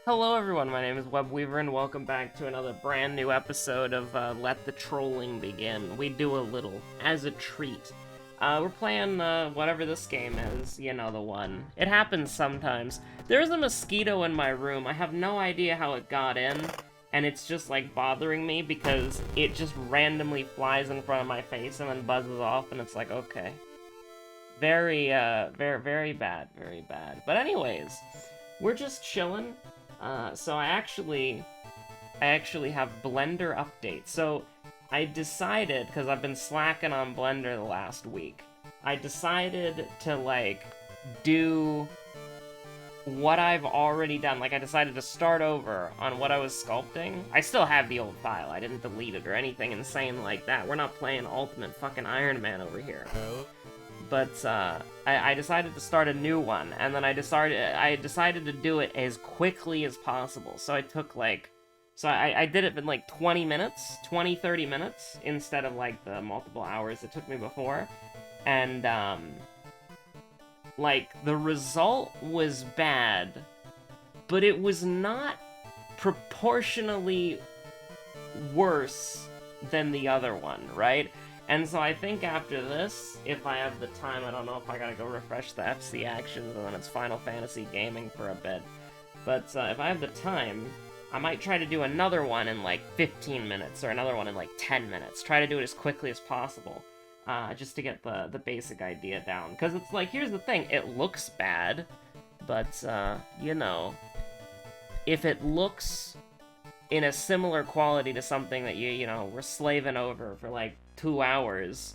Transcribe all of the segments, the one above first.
Hello everyone, my name is Webweaver and welcome back to another brand new episode of Let the Trolling Begin. We do a little, as a treat. We're playing whatever this game is, you know the one. It happens sometimes. There's a mosquito in my room, I have no idea how it got in, and it's just like bothering me because it just randomly flies in front of my face and then buzzes off and it's like, okay. Very bad, very bad. But anyways, we're just chilling. So I actually have Blender updates. So I decided, because I've been slacking on Blender the last week, I decided to, like, do what I've already done. Like, I decided to start over on what I was sculpting. I still have the old file. I didn't delete it or anything insane like that. We're not playing Ultimate fucking Iron Man over here. But I decided to start a new one, and then I decided to do it as quickly as possible. So I took I did it in like 20 minutes, 30 minutes, instead of like the multiple hours it took me before. And like the result was bad, but it was not proportionally worse than the other one, right? And so I think after this, if I have the time, I don't know if I gotta go refresh the FC actions and then it's Final Fantasy gaming for a bit. But if I have the time, I might try to do another one in like 15 minutes or another one in like 10 minutes. Try to do it as quickly as possible, just to get the basic idea down. Because it's like, here's the thing, it looks bad, but, you know, if it looks in a similar quality to something that you know, were slaving over for like 2 hours,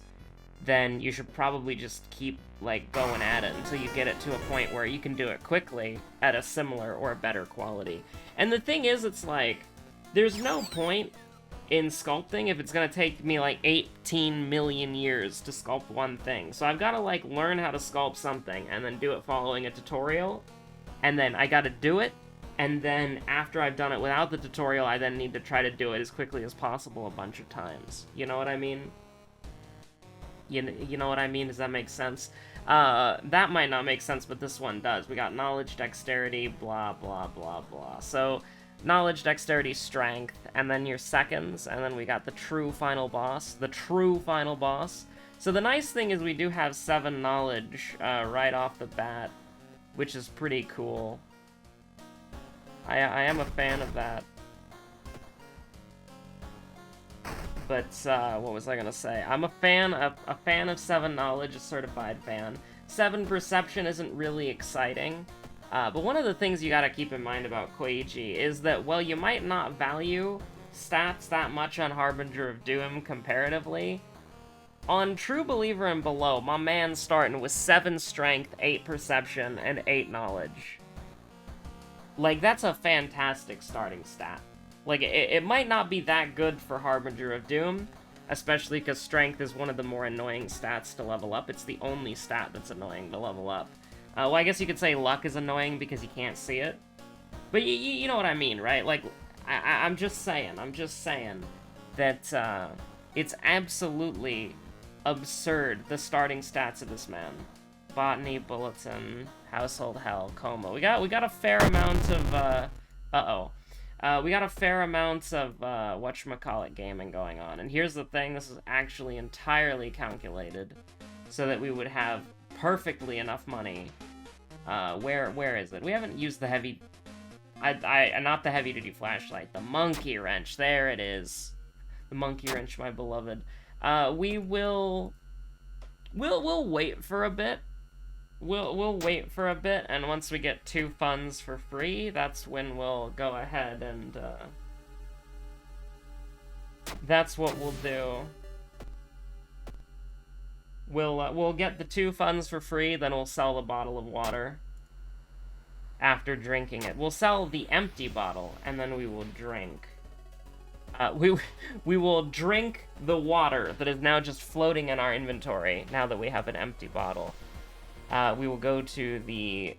then you should probably just keep, like, going at it until you get it to a point where you can do it quickly at a similar or better quality. And the thing is, it's like, there's no point in sculpting if it's gonna take me, like, 18 million years to sculpt one thing. So I've gotta, like, learn how to sculpt something and then do it following a tutorial, and then I gotta do it, and then after I've done it without the tutorial, I then need to try to do it as quickly as possible a bunch of times. You know what I mean? You know what I mean? Does that make sense? That might not make sense, but this one does. We got knowledge, dexterity, blah, blah, blah, blah. So, knowledge, dexterity, strength, and then your seconds, and then we got the true final boss. The true final boss. So the nice thing is we do have 7 knowledge right off the bat, which is pretty cool. I am a fan of that. But, what was I gonna say? I'm a fan of 7 knowledge, a certified fan. 7 perception isn't really exciting, but one of the things you gotta keep in mind about Kouji is that, well, you might not value stats that much on Harbinger of Doom comparatively. On True Believer and below, my man's starting with 7 strength, 8 perception, and 8 knowledge. Like, that's a fantastic starting stat. Like, it might not be that good for Harbinger of Doom, especially because strength is one of the more annoying stats to level up. It's the only stat that's annoying to level up. Well, I guess you could say luck is annoying because you can't see it. But you know what I mean, right? Like, I'm just saying that, it's absolutely absurd, the starting stats of this man. Botany, Bulletin, Household Hell, Coma. We got a fair amount of, we got a fair amount of, whatchamacallit gaming going on. And here's the thing, this is actually entirely calculated so that we would have perfectly enough money. Where is it? We haven't used the heavy... not the heavy-duty flashlight, the monkey wrench. There it is. The monkey wrench, my beloved. We'll wait for a bit. We'll wait for a bit, and once we get 2 funds for free, that's when we'll go ahead and, that's what we'll do. We'll get the 2 funds for free, then we'll sell the bottle of water after drinking it. We'll sell the empty bottle, and then we will drink. We will drink the water that is now just floating in our inventory, now that we have an empty bottle. We will go to the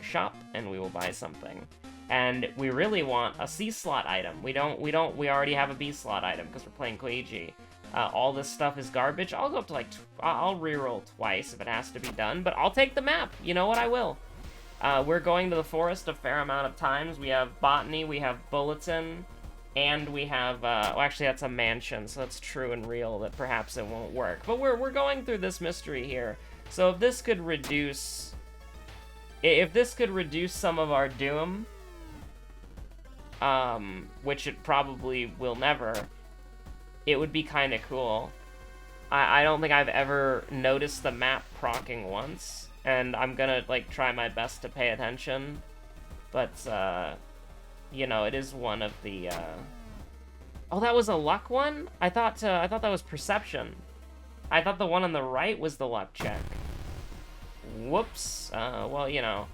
shop and we will buy something. And we really want a C slot item. We already have a B slot item because we're playing Kouji. All this stuff is garbage. I'll go up to I'll reroll twice if it has to be done, but I'll take the map. You know what? I will. We're going to the forest a fair amount of times. We have botany, we have bulletin, and we have, well, actually that's a mansion, so it's true and real that perhaps it won't work. But we're going through this mystery here. So if this could reduce some of our doom, which it probably will never, it would be kind of cool. I don't think I've ever noticed the map procking once, and I'm gonna, like, try my best to pay attention, but, you know, it is one of the, Oh, that was a luck one? I thought that was perception. I thought the one on the right was the luck check. Whoops. Well, you know,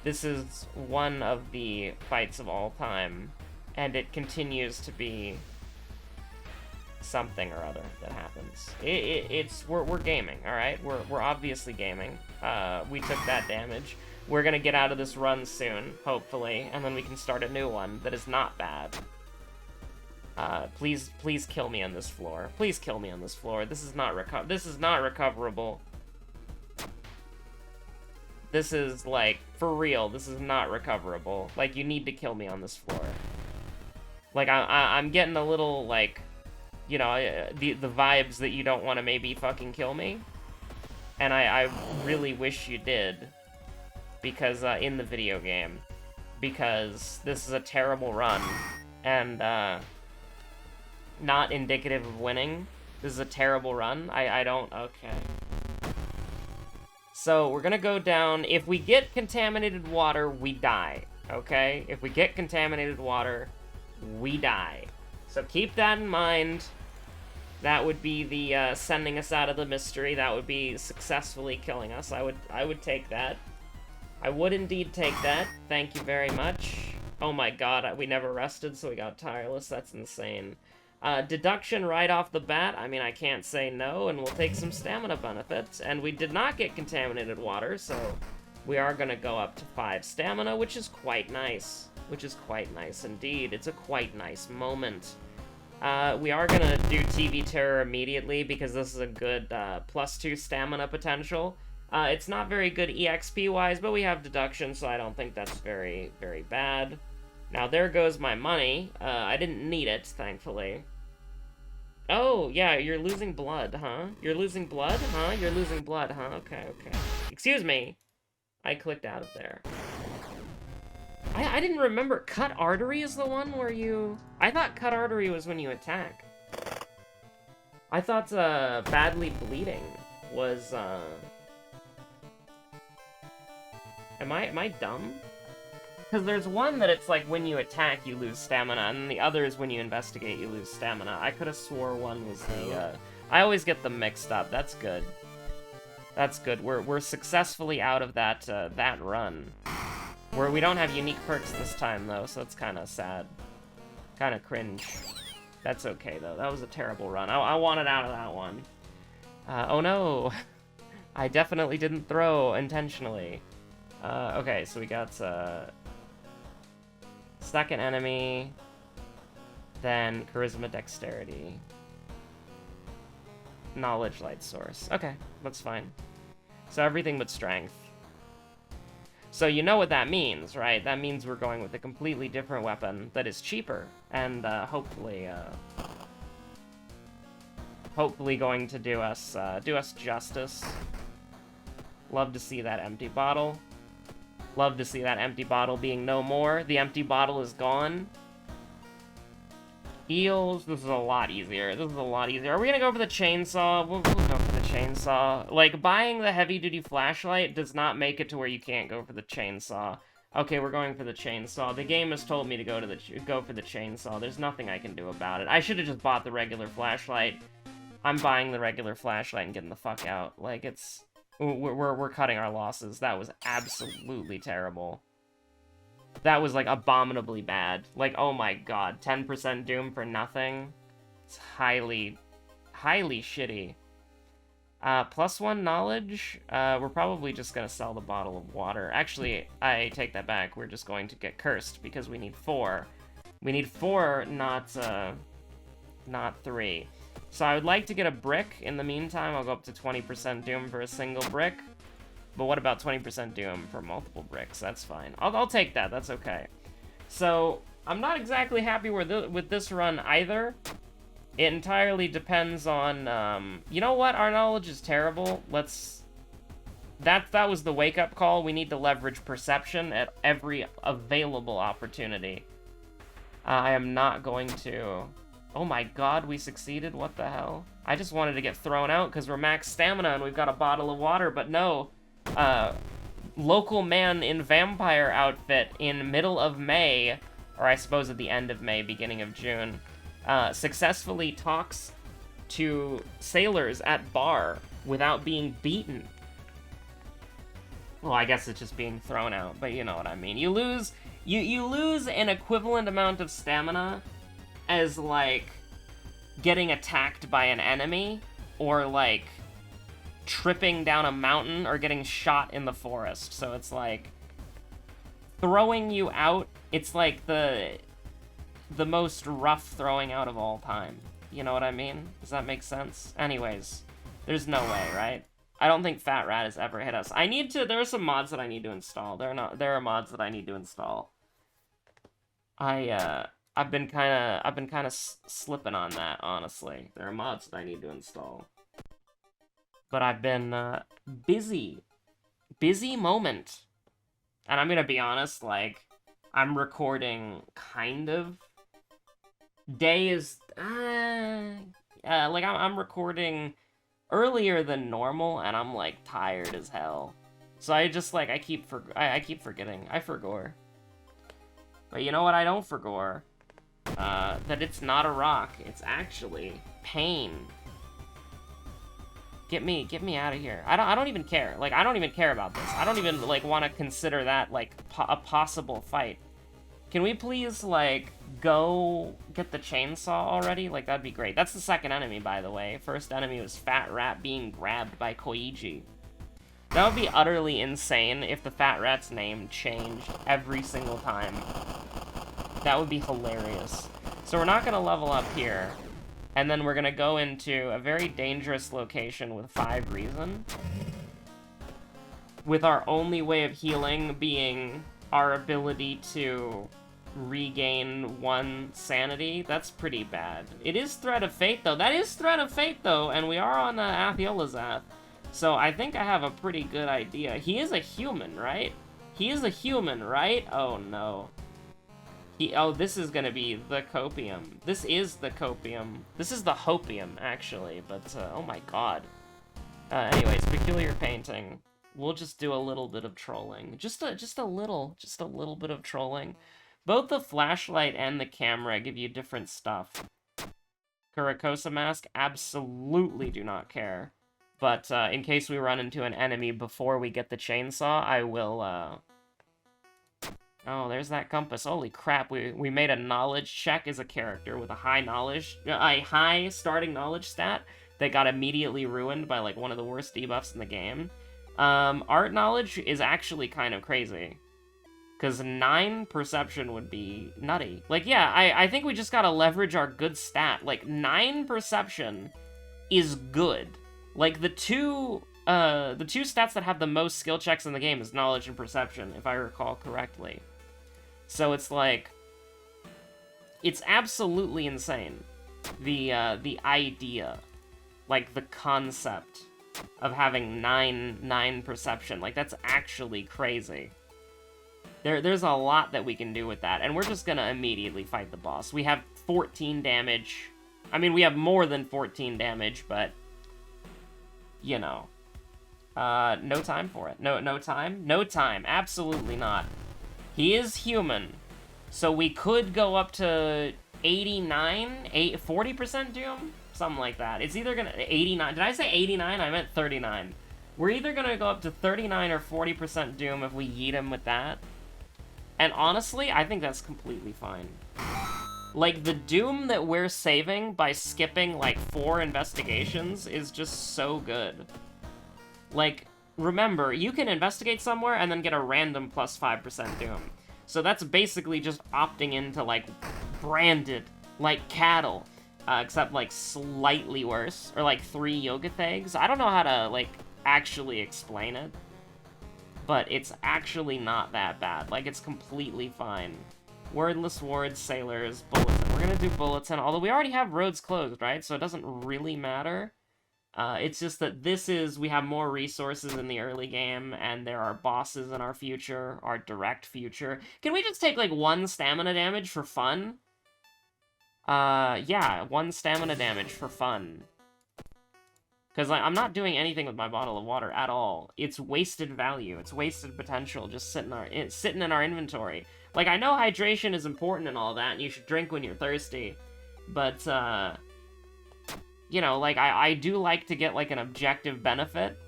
this is one of the fights of all time, and it continues to be something or other that happens. We're gaming, all right? We're obviously gaming. We took that damage. We're gonna get out of this run soon, hopefully, and then we can start a new one that is not bad. Please kill me on this floor. Please kill me on this floor. This is not recoverable. This is, like, for real, this is not recoverable. Like, you need to kill me on this floor. Like, I'm getting a little, like, you know, the vibes that you don't want to maybe fucking kill me. And I really wish you did. Because, in the video game. Because this is a terrible run. And, not indicative of winning. This is a terrible run. I don't... Okay. So, we're gonna go down. If we get contaminated water, we die. Okay? If we get contaminated water, we die. So keep that in mind. That would be the, sending us out of the mystery. That would be successfully killing us. I would take that. I would indeed take that. Thank you very much. Oh my god, we never rested, so we got tireless. That's insane. Deduction right off the bat, I mean, I can't say no, and we'll take some stamina benefits. And we did not get contaminated water, so we are gonna go up to 5 stamina, which is quite nice. Which is quite nice indeed. It's a quite nice moment. We are gonna do TV Terror immediately, because this is a good, +2 stamina potential. It's not very good EXP-wise, but we have deduction, so I don't think that's very, very bad. Now, there goes my money. I didn't need it, thankfully. Oh, yeah, you're losing blood, huh? You're losing blood, huh? You're losing blood, huh? Okay, okay. Excuse me. I clicked out of there. I didn't remember. Cut artery is the one where you... I thought cut artery was when you attack. I thought, badly bleeding was, Am I dumb? Because there's one that it's like when you attack, you lose stamina, and the other is when you investigate, you lose stamina. I could have swore one was the, I always get them mixed up. That's good. That's good. We're successfully out of that, that run. We don't have unique perks this time, though, so it's kind of sad. Kind of cringe. That's okay, though. That was a terrible run. I wanted out of that one. Oh no! I definitely didn't throw intentionally. Okay, so we got, second enemy, then charisma, dexterity, knowledge, light source. Okay, that's fine. So everything but strength. So you know what that means, right? That means we're going with a completely different weapon that is cheaper, and hopefully going to do us justice. Love to see that empty bottle. Love to see that empty bottle being no more. The empty bottle is gone. Eels, this is a lot easier. This is a lot easier. Are we gonna go for the chainsaw? We'll go for the chainsaw. Like, buying the heavy-duty flashlight does not make it to where you can't go for the chainsaw. Okay, we're going for the chainsaw. The game has told me to go for the chainsaw. There's nothing I can do about it. I should have just bought the regular flashlight. I'm buying the regular flashlight and getting the fuck out. Like, it's... We're cutting our losses. That was absolutely terrible. That was, like, abominably bad. Like, oh my god, 10% Doom for nothing? It's highly, highly shitty. +1 knowledge? We're probably just gonna sell the bottle of water. Actually, I take that back. We're just going to get cursed, because we need 4. We need 4, not 3. So I would like to get a brick. In the meantime, I'll go up to 20% Doom for a single brick. But what about 20% Doom for multiple bricks? That's fine. I'll take that. That's okay. So, I'm not exactly happy with this run either. It entirely depends on, you know what? Our knowledge is terrible. That was the wake-up call. We need to leverage perception at every available opportunity. I am not going to... Oh my god, we succeeded? What the hell? I just wanted to get thrown out because we're max stamina and we've got a bottle of water, but no. Local man in vampire outfit in middle of May, or I suppose at the end of May, beginning of June, successfully talks to sailors at bar without being beaten. Well, I guess it's just being thrown out, but you know what I mean. You lose an equivalent amount of stamina as, like, getting attacked by an enemy, or, like, tripping down a mountain, or getting shot in the forest. So it's, like, throwing you out, it's, like, the most rough throwing out of all time. You know what I mean? Does that make sense? Anyways, there's no way, right? I don't think Fat Rat has ever hit us. There are some mods that I need to install. There are mods that I need to install. I've been kind of slipping on that, honestly. There are mods that I need to install. But I've been busy moment. And I'm gonna be honest, like, I'm recording kind of. Day is like I'm recording earlier than normal, and I'm like tired as hell. So I just like I keep forgetting. I forgore. But you know what I don't forgore? That it's not a rock. It's actually pain. Get me out of here. I don't even care. Like, I don't even care about this. I don't even, like, want to consider that, like, a possible fight. Can we please, like, go get the chainsaw already? Like, that'd be great. That's the second enemy, by the way. First enemy was Fat Rat being grabbed by Kouji. That would be utterly insane if the Fat Rat's name changed every single time. That would be hilarious. So we're not gonna level up here. And then we're gonna go into a very dangerous location with 5 reason. With our only way of healing being our ability to regain 1 sanity. That's pretty bad. It is Threat of Fate, though. That is Threat of Fate, though, and we are on Athiolazath. So I think I have a pretty good idea. He is a human, right? He is a human, right? Oh, no. Oh, this is gonna be the copium. This is the copium. This is the hopium, actually, but, oh my god. Anyways, peculiar painting. We'll just do a little bit of trolling. Just a little bit of trolling. Both the flashlight and the camera give you different stuff. Kurakosa mask, absolutely do not care. But, in case we run into an enemy before we get the chainsaw, I will, Oh, there's that compass. Holy crap, we made a knowledge check as a character with a high starting knowledge stat that got immediately ruined by, like, one of the worst debuffs in the game. Art knowledge is actually kind of crazy. Because 9 perception would be nutty. Like, yeah, I think we just gotta leverage our good stat. Like, 9 perception is good. Like, the two stats that have the most skill checks in the game is knowledge and perception, if I recall correctly. So it's like, it's absolutely insane. The idea, like the concept of having 9 perception, like that's actually crazy. There's a lot that we can do with that, and we're just gonna immediately fight the boss. We have 14 damage. I mean, we have more than 14 damage, but, you know. No time for it. No time? No time. Absolutely not. He is human, so we could go up to 40% Doom? Something like that. It's either gonna... 89. Did I say 89? I meant 39. We're either gonna go up to 39 or 40% Doom if we yeet him with that. And honestly, I think that's completely fine. Like, the Doom that we're saving by skipping, like, 4 investigations is just so good. Like, remember, you can investigate somewhere and then get a random plus 5% Doom. So that's basically just opting into, like, branded, like cattle. Except, like, slightly worse. Or, like, 3 Yoga Thags. I don't know how to, like, actually explain it. but it's actually not that bad. Like, it's completely fine. Wordless wards, sailors, bulletin. We're gonna do bulletin, although we already have roads closed, right? So it doesn't really matter. It's just that we have more resources in the early game, and there are bosses in our future, our direct future. Can we just take, like, 1 stamina damage for fun? Yeah, 1 stamina damage for fun. Because I'm not doing anything with my bottle of water at all. It's wasted value. It's wasted potential just sitting in our inventory. Like, I know hydration is important and all that, and you should drink when you're thirsty. But, you know, like, I do like to get, like, an objective benefit.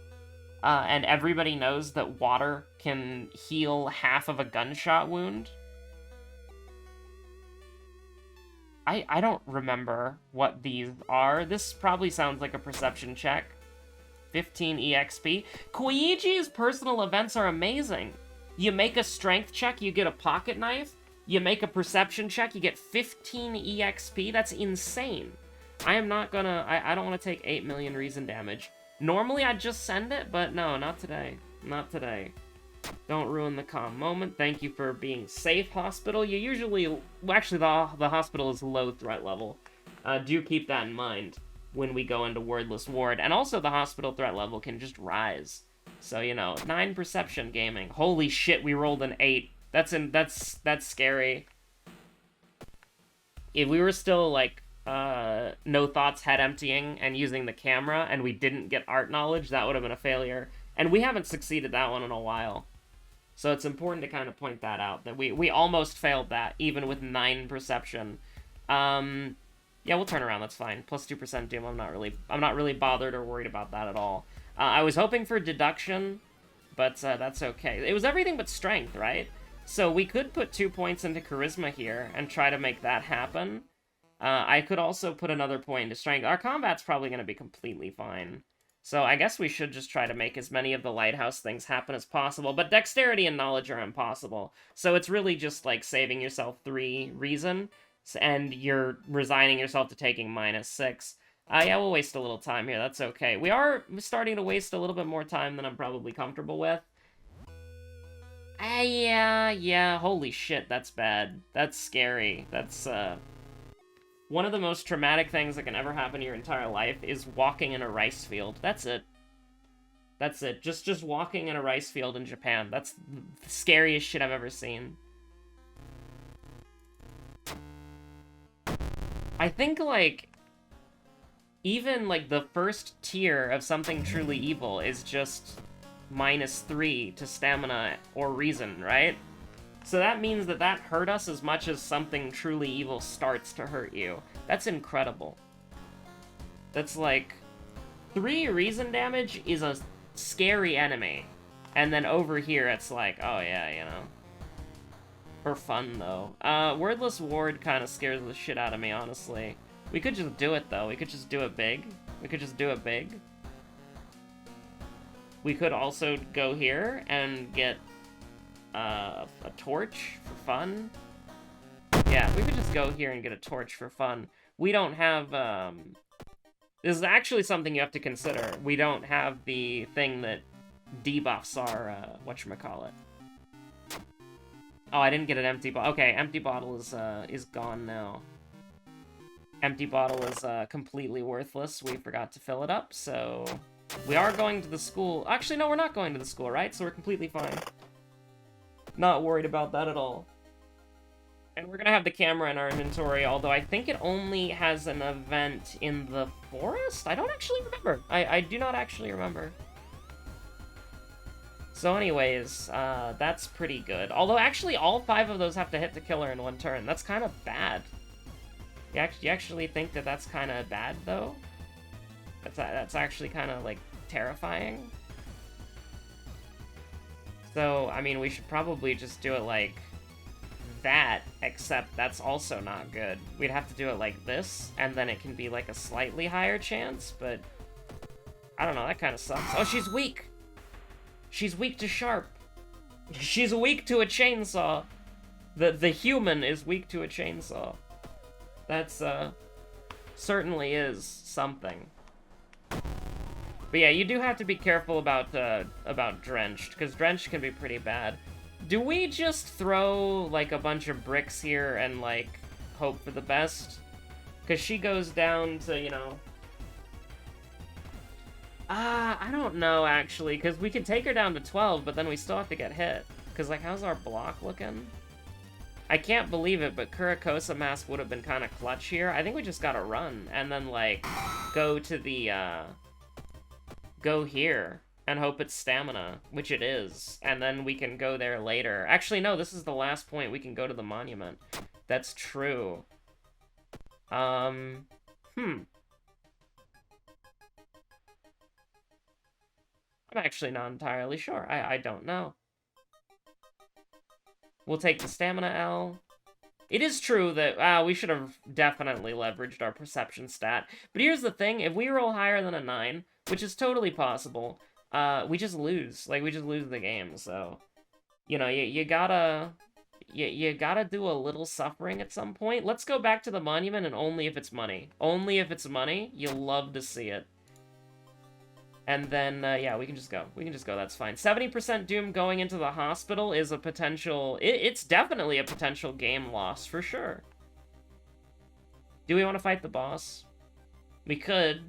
And everybody knows that water can heal half of a gunshot wound. I don't remember what these are. This probably sounds like a perception check. 15 EXP. Kouji's personal events are amazing. You make a strength check, you get a pocket knife. You make a perception check, you get 15 EXP. That's insane. I am not gonna... I don't want to take 8 million reason damage. Normally I'd just send it, but no, not today. Not today. Don't ruin the calm moment. Thank you for being safe, hospital. You usually... Well, actually, the hospital is low threat level. Do keep that in mind when we go into wordless ward. And also, the hospital threat level can just rise. So, you know, 9 perception gaming. Holy shit, we rolled an 8. That's scary. If we were still, like, no thoughts head emptying and using the camera, and we didn't get art knowledge, that would have been a failure. And we haven't succeeded that one in a while. So it's important to kind of point that out, that we almost failed that, even with 9 perception. Yeah, we'll turn around, that's fine. Plus 2% doom, I'm not really bothered or worried about that at all. I was hoping for deduction, but that's okay. It was everything but strength, right? So we could put 2 points into charisma here and try to make that happen. I could also put another point into strength. Our combat's probably going to be completely fine. So I guess we should just try to make as many of the lighthouse things happen as possible, but dexterity and knowledge are impossible. So it's really just like saving yourself 3 reason, and you're resigning yourself to taking -6. Yeah, we'll waste a little time here, that's okay. We are starting to waste a little bit more time than I'm probably comfortable with. Yeah, holy shit, that's bad. That's scary. That's, one of the most traumatic things that can ever happen in your entire life is walking in a rice field. That's it. That's it. Just walking in a rice field in Japan. That's the scariest shit I've ever seen. I think, like, even, like, the first tier of something truly evil is just -3 to stamina or reason, right? So that means that hurt us as much as something truly evil starts to hurt you. That's incredible. That's like... 3 reason damage is a scary enemy. And then over here it's like, oh yeah, you know. For fun, though. Wordless Ward kind of scares the shit out of me, honestly. We could just do it, though. We could just do it big. We could also go here and get... a torch for fun. Yeah, we could just go here and get a torch for fun. We don't have, this is actually something you have to consider. We don't have the thing that debuffs our, whatchamacallit. Oh, I didn't get an empty bottle. Okay, empty bottle is gone now. Empty bottle is, completely worthless. We forgot to fill it up, so... We are going to the school. Actually, no, we're not going to the school, right? So we're completely fine. Not worried about that at all. And we're gonna have the camera in our inventory, although I think it only has an event in the forest? I don't actually remember. I do not actually remember. So anyways, that's pretty good. Although actually all 5 of those have to hit the killer in 1 turn. That's kind of bad. You actually think that that's kind of bad, though? That's actually kind of, like, terrifying. So, I mean, we should probably just do it like that, except that's also not good. We'd have to do it like this, and then it can be like a slightly higher chance, but I don't know, that kind of sucks. Oh, she's weak! She's weak to sharp. She's weak to a chainsaw. The human is weak to a chainsaw. That's, certainly is something. But yeah, you do have to be careful about Drenched, because Drenched can be pretty bad. Do we just throw, like, a bunch of bricks here and, like, hope for the best? Because she goes down to, you know... I don't know, actually, because we could take her down to 12, but then we still have to get hit. Because, like, how's our block looking? I can't believe it, but Kurikosa Mask would have been kind of clutch here. I think we just gotta run, and then, like, go to the, go here, and hope it's stamina, which it is, and then we can go there later. Actually, no, this is the last point. We can go to the monument. That's true. I'm actually not entirely sure. I don't know. We'll take the stamina L. It is true that, we should have definitely leveraged our perception stat. But here's the thing, if we roll higher than a 9, which is totally possible, we just lose. Like, we just lose the game, so... You know, you gotta do a little suffering at some point. Let's go back to the monument, and only if it's money. Only if it's money, you'll love to see it. And then, yeah, we can just go. We can just go, that's fine. 70% Doom going into the hospital is a potential... It's definitely a potential game loss, for sure. Do we want to fight the boss? We could.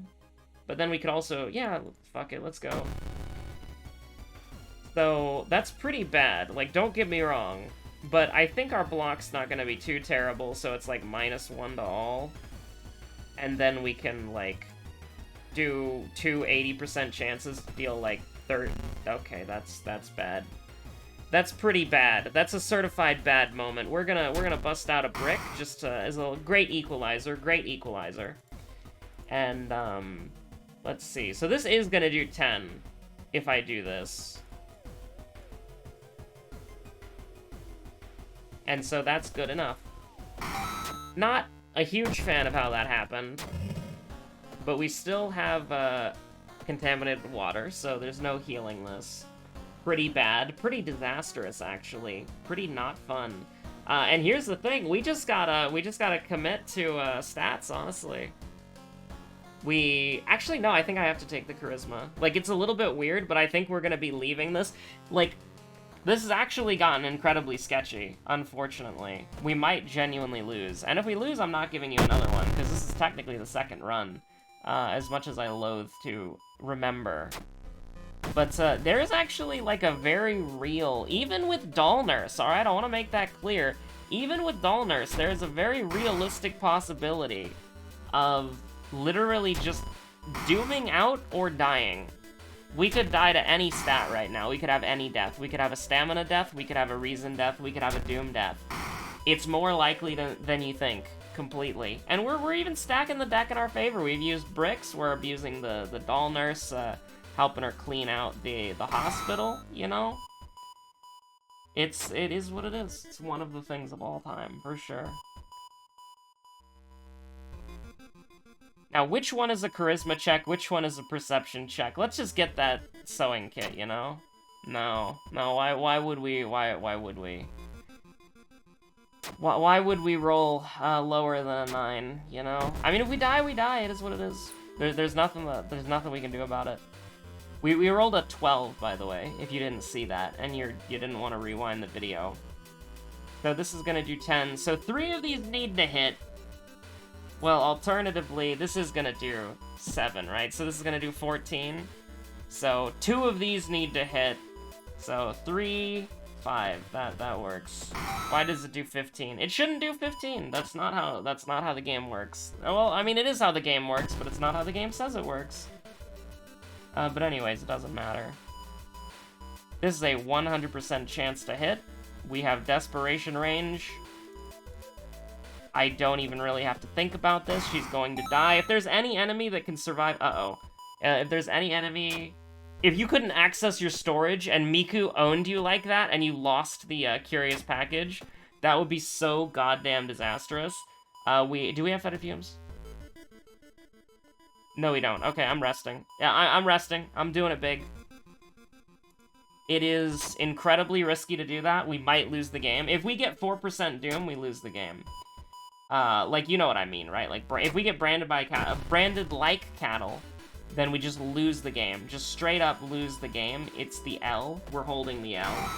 But then we could also... Yeah, fuck it, let's go. So, that's pretty bad. Like, don't get me wrong. But I think our block's not gonna be too terrible, so it's like -1 to all. And then we can, like... do 2 80% chances to deal, like, 30... Okay, that's bad. That's pretty bad. That's a certified bad moment. We're gonna bust out a brick, just as a great equalizer. And, let's see. So this is gonna do 10, if I do this. And so that's good enough. Not a huge fan of how that happened. But we still have contaminated water, so there's no healing this. Pretty bad. Pretty disastrous, actually. Pretty not fun. And here's the thing, we just gotta commit to stats, honestly. Actually, no, I think I have to take the charisma. Like, it's a little bit weird, but I think we're gonna be leaving this. Like, this has actually gotten incredibly sketchy, unfortunately. We might genuinely lose. And if we lose, I'm not giving you another one, because this is technically the second run. As much as I loathe to remember. But, there is actually, like, a very real... Even with Doll Nurse, alright? I want to make that clear. Even with Doll Nurse, there is a very realistic possibility of literally just dooming out or dying. We could die to any stat right now. We could have any death. We could have a stamina death, we could have a reason death, we could have a doom death. It's more likely than you think. Completely. And we're even stacking the deck in our favor. We've used bricks, we're abusing the Doll Nurse, helping her clean out the hospital, you know? It is what it is. It's one of the things of all time, for sure. Now, which one is a charisma check? Which one is a perception check? Let's just get that sewing kit, you know? No, why would we? Why would we? Why would we roll lower than a 9, you know? I mean, if we die, we die. It is what it is. There's nothing we can do about it. We rolled a 12, by the way, if you didn't see that, and you didn't want to rewind the video. So this is gonna do 10. So 3 of these need to hit. Well, alternatively, this is gonna do 7, right? So this is gonna do 14. So 2 of these need to hit. So 3... 5. That works. Why does it do 15? It shouldn't do 15. That's not how the game works. Well, I mean, it is how the game works, but it's not how the game says it works. But anyways, it doesn't matter. This is a 100% chance to hit. We have desperation range. I don't even really have to think about this. She's going to die. If there's any enemy that can survive... if there's any enemy... If you couldn't access your storage and Miku owned you like that and you lost the curious package, that would be so goddamn disastrous. Do we have fetid fumes? No, we don't. Okay, I'm resting. Yeah, I'm resting. I'm doing it big. It is incredibly risky to do that. We might lose the game. If we get 4% Doom, we lose the game. Like, you know what I mean, right? Like, if we get branded like cattle, then we just lose the game. Just straight up lose the game. It's the L. We're holding the L.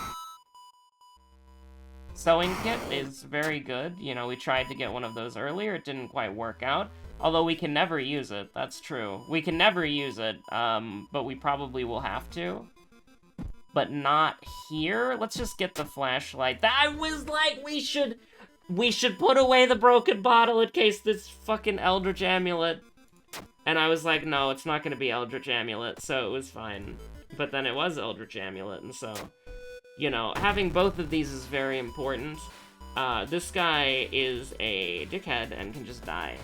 Sewing kit is very good. You know, we tried to get one of those earlier. It didn't quite work out. Although we can never use it. That's true. We can never use it, but we probably will have to. But not here. Let's just get the flashlight. I was like, we should put away the broken bottle in case this fucking Eldritch Amulet. And I was like, no, it's not gonna be Eldritch Amulet, so it was fine. But then it was Eldritch Amulet, and so, you know, having both of these is very important. This guy is a dickhead and can just die.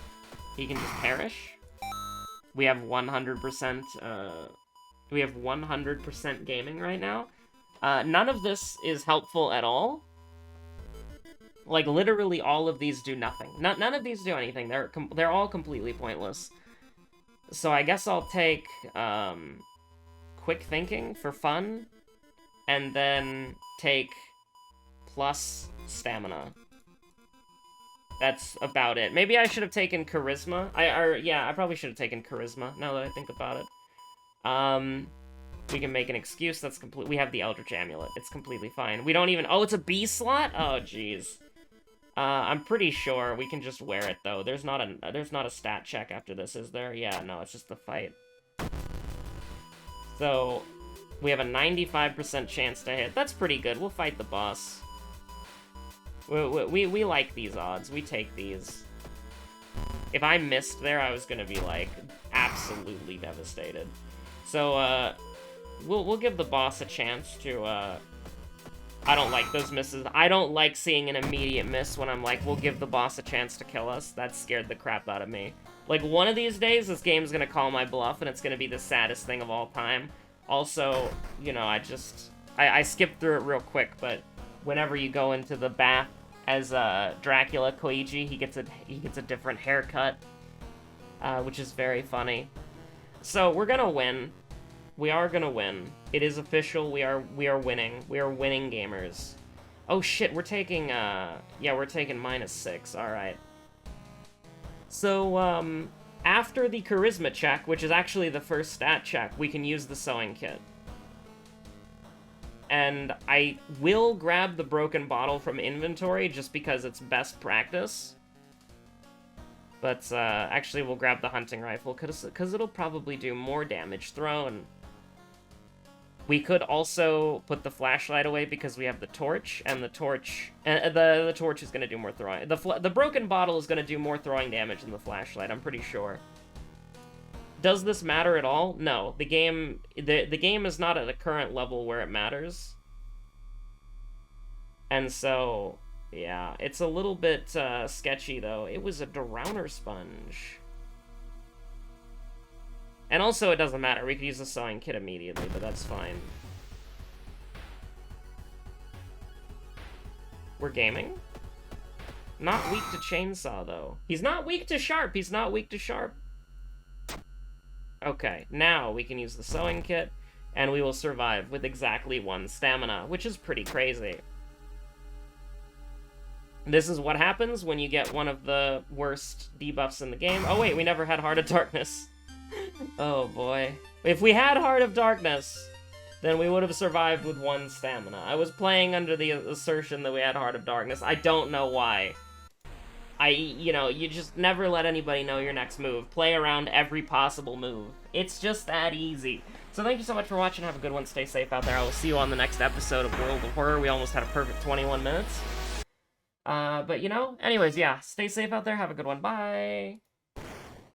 He can just perish. We have 100%, we have 100% gaming right now. None of this is helpful at all. Like, literally all of these do nothing. None of these do anything. They're all completely pointless. So I guess I'll take, quick thinking for fun, and then take plus stamina. That's about it. Maybe I should have taken charisma. Yeah, I probably should have taken charisma, now that I think about it. We can make an excuse. That's complete. We have the Eldritch Amulet. It's completely fine. We don't even... Oh, it's a B slot? Oh, jeez. I'm pretty sure we can just wear it, though. There's not a stat check after this, is there? Yeah, no, it's just the fight. So, we have a 95% chance to hit. That's pretty good. We'll fight the boss. We like these odds. We take these. If I missed there, I was gonna be, like, absolutely devastated. So, we'll give the boss a chance to, I don't like those misses. I don't like seeing an immediate miss when I'm like, we'll give the boss a chance to kill us. That scared the crap out of me. Like, one of these days, this game's gonna call my bluff, and it's gonna be the saddest thing of all time. Also, you know, I skipped through it real quick, but whenever you go into the bath as Dracula Kouji, he gets a different haircut, which is very funny. So we're gonna win. We are gonna win. It is official. We are winning. We are winning, gamers. Oh shit, we're taking yeah, we're taking -6. All right. So after the charisma check, which is actually the first stat check, we can use the sewing kit. And I will grab the broken bottle from inventory just because it's best practice. But actually we'll grab the hunting rifle because it'll probably do more damage thrown. We could also put the flashlight away because we have the torch, and the torch is going to do more throwing. The broken bottle is going to do more throwing damage than the flashlight, I'm pretty sure. Does this matter at all? No. The game is not at a current level where it matters. And so, yeah, it's a little bit sketchy, though. It was a Drowner Sponge. And also, it doesn't matter. We could use the sewing kit immediately, but that's fine. We're gaming? Not weak to chainsaw, though. He's not weak to sharp. He's not weak to sharp. Okay, now we can use the sewing kit, and we will survive with exactly 1 stamina, which is pretty crazy. This is what happens when you get one of the worst debuffs in the game. Oh wait, we never had Heart of Darkness. Oh boy. If we had Heart of Darkness, then we would have survived with 1 stamina. I was playing under the assertion that we had Heart of Darkness. I don't know why. You know, you just never let anybody know your next move. Play around every possible move. It's just that easy. So thank you so much for watching. Have a good one. Stay safe out there. I will see you on the next episode of World of Horror. We almost had a perfect 21 minutes. But, you know, anyways, yeah. Stay safe out there. Have a good one. Bye!